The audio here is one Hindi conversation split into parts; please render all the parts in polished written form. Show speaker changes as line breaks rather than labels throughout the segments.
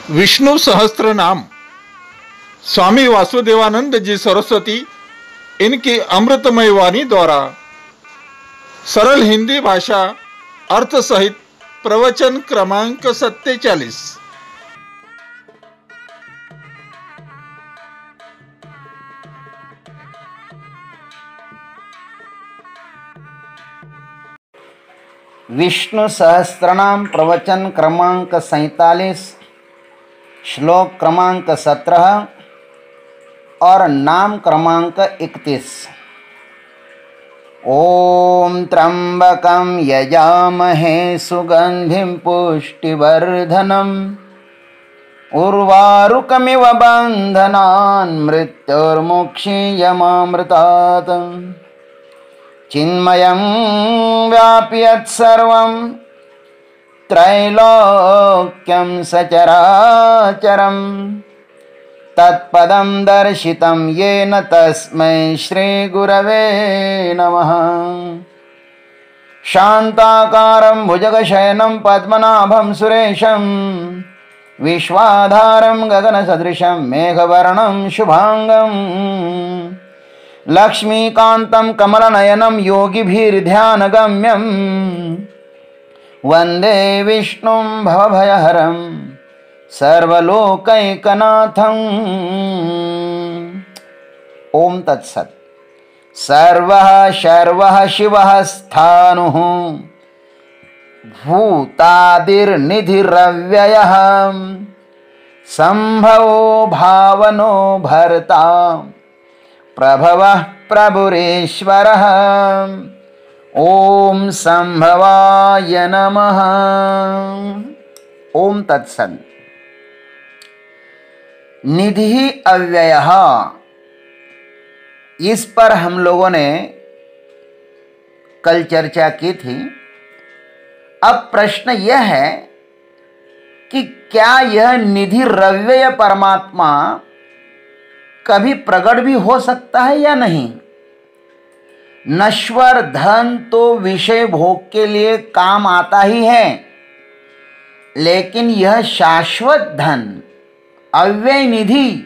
विष्णु सहस्त्र नाम स्वामी वासुदेवानंद जी सरस्वती इनकी अमृतमय वाणी द्वारा सरल हिंदी भाषा अर्थ सहित प्रवचन क्रमांक 47।
विष्णु सहस्त्रनाम प्रवचन क्रमांक 47, श्लोक क्रमांक 17 और नाम क्रमांक 31। ओम त्र्यंबकं यजामहे सुगंधिं पुष्टिवर्धनम् उर्वारुकमिव बन्धनान् मृत्युर्मुक्षीयमामृतात् चिन्मयं व्यापि यत्सर्वं त्रैलोक्यं सचराचरं तत्पदं दर्शितं येन तस्मै श्रीगुरवे नमः। शान्ताकारं भुजगशयनं पद्मनाभं सुरेशं विश्वाधारं गगनसदृशं मेघवर्णं शुभांगं लक्ष्मीकान्तं कमलनयनं योगिभिर्ध्यानगम्यं वन्दे विष्णुं भवभयहरं सर्वलोकैकनाथम्। ओम तत्सत्। सर्वः शर्वः शिवः स्थाणुः भूतादिर्निधिरव्ययः संभवो भावनो भर्ता प्रभवः प्रभुरेश्वरः। ओम संभवाय नमः। ओम तत्सत्। निधि अव्ययः, इस पर हम लोगों ने कल चर्चा की थी। अब प्रश्न यह है कि क्या यह निधि रव्यय परमात्मा कभी प्रकट भी हो सकता है या नहीं। नश्वर धन तो विषय भोग के लिए काम आता ही है, लेकिन यह शाश्वत धन अव्यय निधि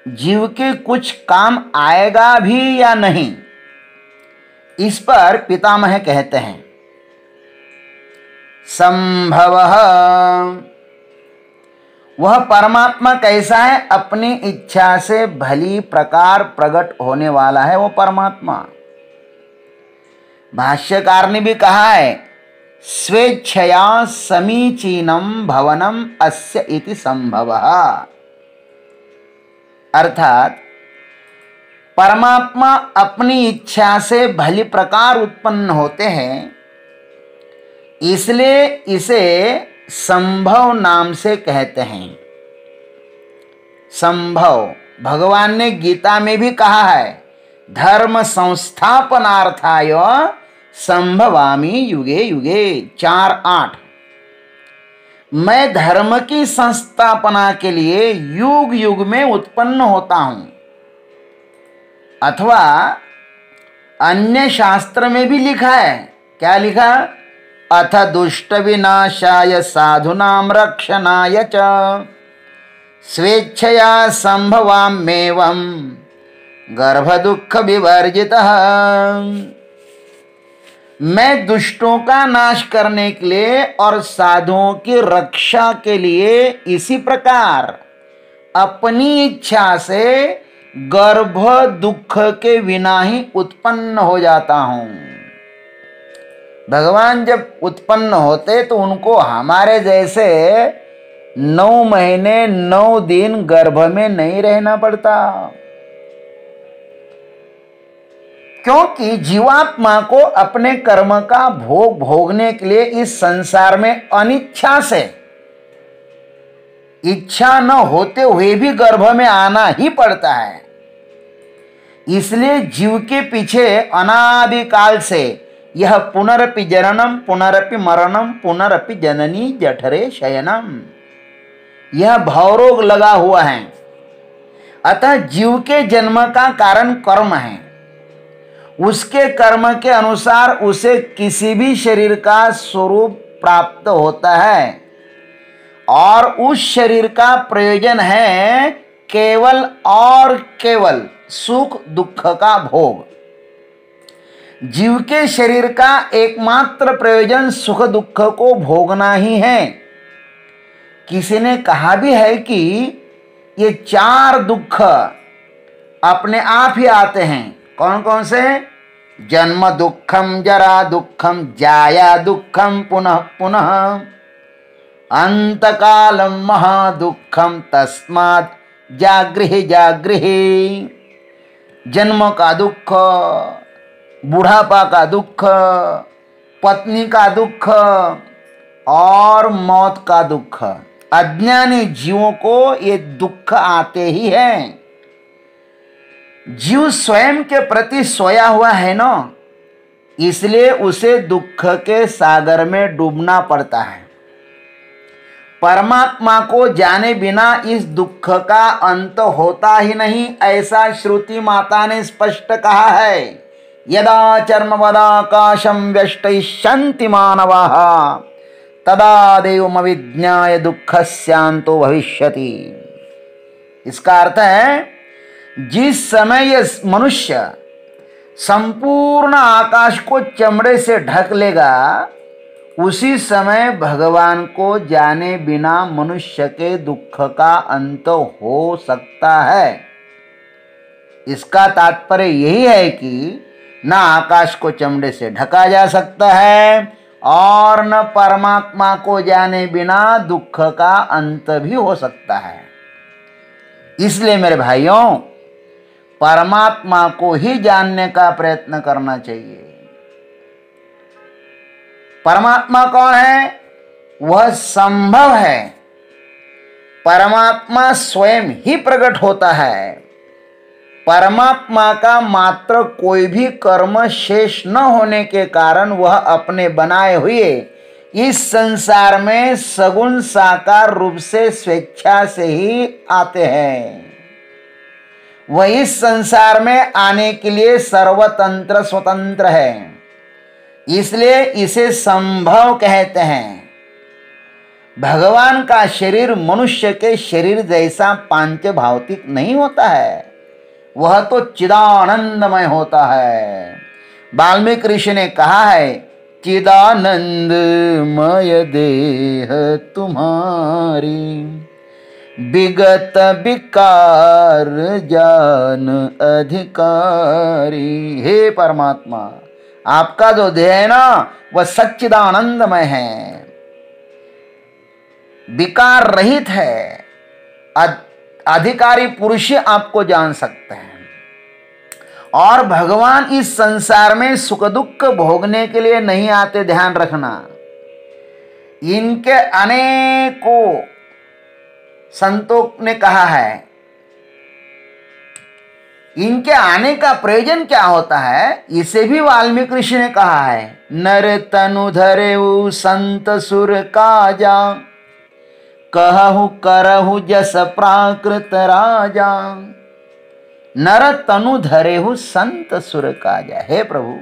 जीव के कुछ काम आएगा भी या नहीं। इस पर पितामह कहते हैं, संभवः, वह परमात्मा कैसा है, अपनी इच्छा से भली प्रकार प्रकट होने वाला है वो परमात्मा। भाष्यकार ने भी कहा है, स्वेच्छया समीचीनम भवनम अस्य इति संभवः। अर्थात परमात्मा अपनी इच्छा से भली प्रकार उत्पन्न होते हैं, इसलिए इसे संभव नाम से कहते हैं। संभव भगवान ने गीता में भी कहा है, धर्म संस्थापनार्थाय संभवामि युगे युगे 4:8। मैं धर्म की संस्थापना के लिए युग युग में उत्पन्न होता हूं। अथवा अन्य शास्त्र में भी लिखा है, क्या लिखा, अथ दुष्ट विनाशाय साधुनां रक्षणाय च स्वेच्छया संभवाम्येवं गर्भ दुख विवर्जितः। मैं दुष्टों का नाश करने के लिए और साधुओं की रक्षा के लिए इसी प्रकार अपनी इच्छा से गर्भ दुख के बिना ही उत्पन्न हो जाता हूं। भगवान जब उत्पन्न होते तो उनको हमारे जैसे 9 महीने 9 दिन गर्भ में नहीं रहना पड़ता, क्योंकि जीवात्मा को अपने कर्म का भोग भोगने के लिए इस संसार में अनिच्छा से, इच्छा न होते हुए भी गर्भ में आना ही पड़ता है। इसलिए जीव के पीछे अनादिकाल से यह पुनरपि जननम पुनरपि मरणम पुनरपि जननी जठरे शयनम, यह भवरोग लगा हुआ है। अतः जीव के जन्म का कारण कर्म है। उसके कर्म के अनुसार उसे किसी भी शरीर का स्वरूप प्राप्त होता है। और उस शरीर का प्रयोजन है केवल और केवल सुख दुख का भोग। जीव के शरीर का एकमात्र प्रयोजन सुख दुख को भोगना ही है। किसी ने कहा भी है कि ये चार दुख अपने आप ही आते हैं। कौन कौन से? जन्म दुखम, जरा दुखम, जाया दुखम, पुनः पुनः, अंतकालम महादुखम, तस्मात् जागृहि जागृहि। जन्म का दुख, बुढ़ापा का दुख, पत्नी का दुख और मौत का दुख। अज्ञानी जीवों को ये दुख आते ही हैं। जीव स्वयं के प्रति सोया हुआ है ना, इसलिए उसे दुख के सागर में डूबना पड़ता है। परमात्मा को जाने बिना इस दुख का अंत होता ही नहीं, ऐसा श्रुति माता ने स्पष्ट कहा है। यदा चर्मवदाकाशं व्यष्टयिष्यन्ति मानवाः तदा देवमविज्ञाय दुःखस्यान्तो भविष्यति। इसका अर्थ है, जिस समय यह मनुष्य संपूर्ण आकाश को चमड़े से ढक लेगा, उसी समय भगवान को जाने बिना मनुष्य के दुख का अंत हो सकता है। इसका तात्पर्य यही है कि न आकाश को चमड़े से ढका जा सकता है और न परमात्मा को जाने बिना दुख का अंत भी हो सकता है। इसलिए मेरे भाइयों, परमात्मा को ही जानने का प्रयत्न करना चाहिए। परमात्मा कौन है? वह संभव है। परमात्मा स्वयं ही प्रकट होता है। परमात्मा का मात्र कोई भी कर्म शेष न होने के कारण वह अपने बनाए हुए इस संसार में सगुण साकार रूप से स्वेच्छा से ही आते हैं। वह इस संसार में आने के लिए सर्वतंत्र स्वतंत्र है, इसलिए इसे संभव कहते हैं। भगवान का शरीर मनुष्य के शरीर जैसा पांच भौतिक नहीं होता है, वह तो चिदानंदमय होता है। वाल्मीकि ऋषि ने कहा है, चिदानंदमय देह तुम्हारी, विगत विकार जान अधिकारी। हे परमात्मा, आपका जो देह है ना, वह सच्चिदानंदमय है, विकार रहित है। अधिकारी पुरुष आपको जान सकते हैं। और भगवान इस संसार में सुख दुख भोगने के लिए नहीं आते, ध्यान रखना। इनके अनेकों संतों ने कहा है, इनके आने का प्रयोजन क्या होता है, इसे भी वाल्मीकि ऋषि ने कहा है। नर तनु धरेउ संत सुर काजा, कहु करहु जस प्राकृत राजा। नर तनु धरेहु संत सुर काजा। हे प्रभु,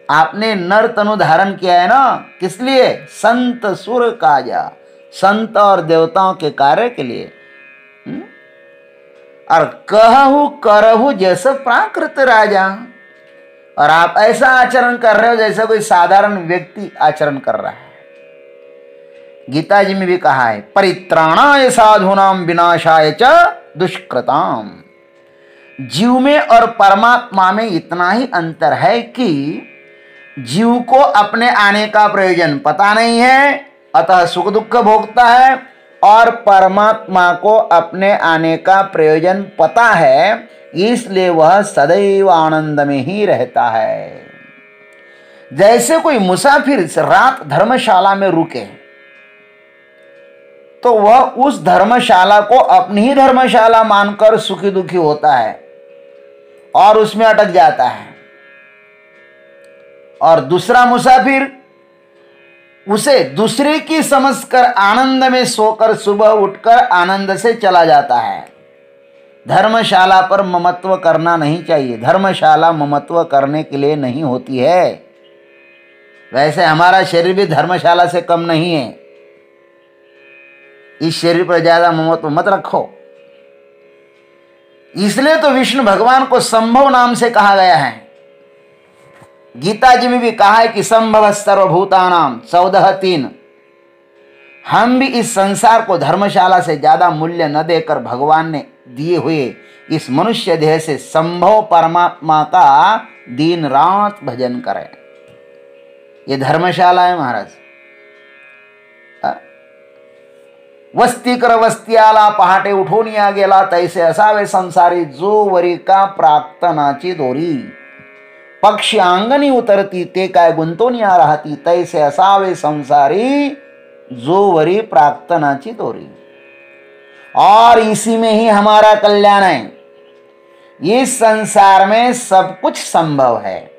आपने नर तनु धारण किया है ना, किस लिए? संत सुर काजा, संत और देवताओं के कार्य के लिए। और कहु करहु जैसे प्राकृत राजा, और आप ऐसा आचरण कर रहे हो जैसे कोई साधारण व्यक्ति आचरण कर रहा है। गीता जी में भी कहा है, परित्राणाय साधूनाम विनाशाय च दुष्कृताम। जीव में और परमात्मा में इतना ही अंतर है कि जीव को अपने आने का प्रयोजन पता नहीं है, अतः सुख दुख भोगता है, और परमात्मा को अपने आने का प्रयोजन पता है, इसलिए वह सदैव आनंद में ही रहता है। जैसे कोई मुसाफिर रात धर्मशाला में रुके तो वह उस धर्मशाला को अपनी ही धर्मशाला मानकर सुखी दुखी होता है और उसमें अटक जाता है। और दूसरा मुसाफिर उसे दूसरे की समझकर आनंद में सोकर सुबह उठकर आनंद से चला जाता है। धर्मशाला पर ममत्व करना नहीं चाहिए। धर्मशाला ममत्व करने के लिए नहीं होती है। वैसे हमारा शरीर भी धर्मशाला से कम नहीं है। इस शरीर पर ज्यादा ममत्व मत रखो। इसलिए तो विष्णु भगवान को संभव नाम से कहा गया है। गीता जी में भी कहा है कि संभव सर्वभूतानाम 14:3। हम भी इस संसार को धर्मशाला से ज्यादा मूल्य न देकर भगवान ने दिए हुए इस मनुष्य देह से संभव परमात्मा का दिन रात भजन करें। ये धर्मशाला है महाराज। वस्ती कर वस्ती आला पहाटे उठून या गेला, तैसे असावे संसारी जो वरी का प्राक्तनाची दोरी। पक्षी अंगणी उतरती ते काय गुंतून या राहती, तैसे असावे संसारी जो वरी प्राक्तनाची दोरी। और इसी में ही हमारा कल्याण है। इस संसार में सब कुछ संभव है।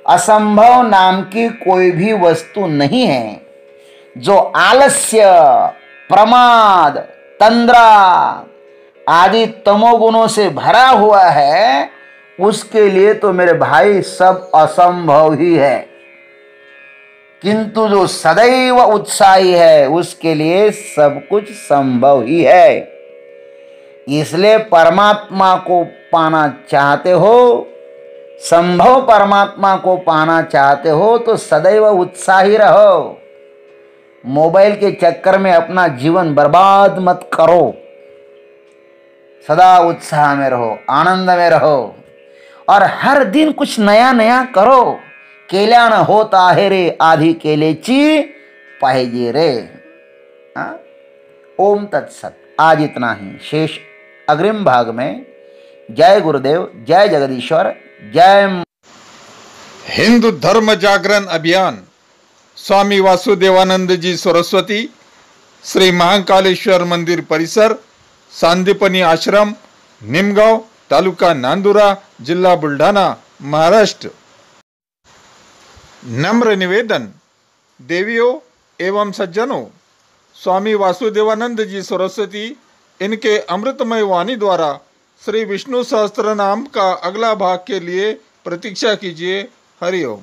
असंभव नाम की कोई भी वस्तु नहीं है। जो आलस्य, प्रमाद, तंद्रा आदि तमोगुणों से भरा हुआ है, उसके लिए तो मेरे भाई सब असंभव ही है। किंतु जो सदैव उत्साही है उसके लिए सब कुछ संभव ही है। इसलिए परमात्मा को पाना चाहते हो, संभव परमात्मा को पाना चाहते हो तो सदैव उत्साही रहो। मोबाइल के चक्कर में अपना जीवन बर्बाद मत करो। सदा उत्साह में रहो, आनंद में रहो और हर दिन कुछ नया नया करो। केल्यान होता है रे आधी केलेची पाहिजे रे। ओम तत्सत। आज इतना ही। शेष अग्रिम भाग में। जय गुरुदेव, जय जगदीश्वर, जय।
हिंदू धर्म जागरण अभियान स्वामी वासुदेवानंद जी सरस्वती, श्री महाकालेश्वर मंदिर परिसर, सांदीपनी आश्रम, निमगांव, तालुका नांदुरा, जिला बुलढाणा, महाराष्ट्र। नम्र निवेदन, देवियों एवं सज्जनों, स्वामी वासुदेवानंद जी सरस्वती इनके अमृतमय वाणी द्वारा श्री विष्णु सहस्त्र नाम का अगला भाग के लिए प्रतीक्षा कीजिए। हरि ओम।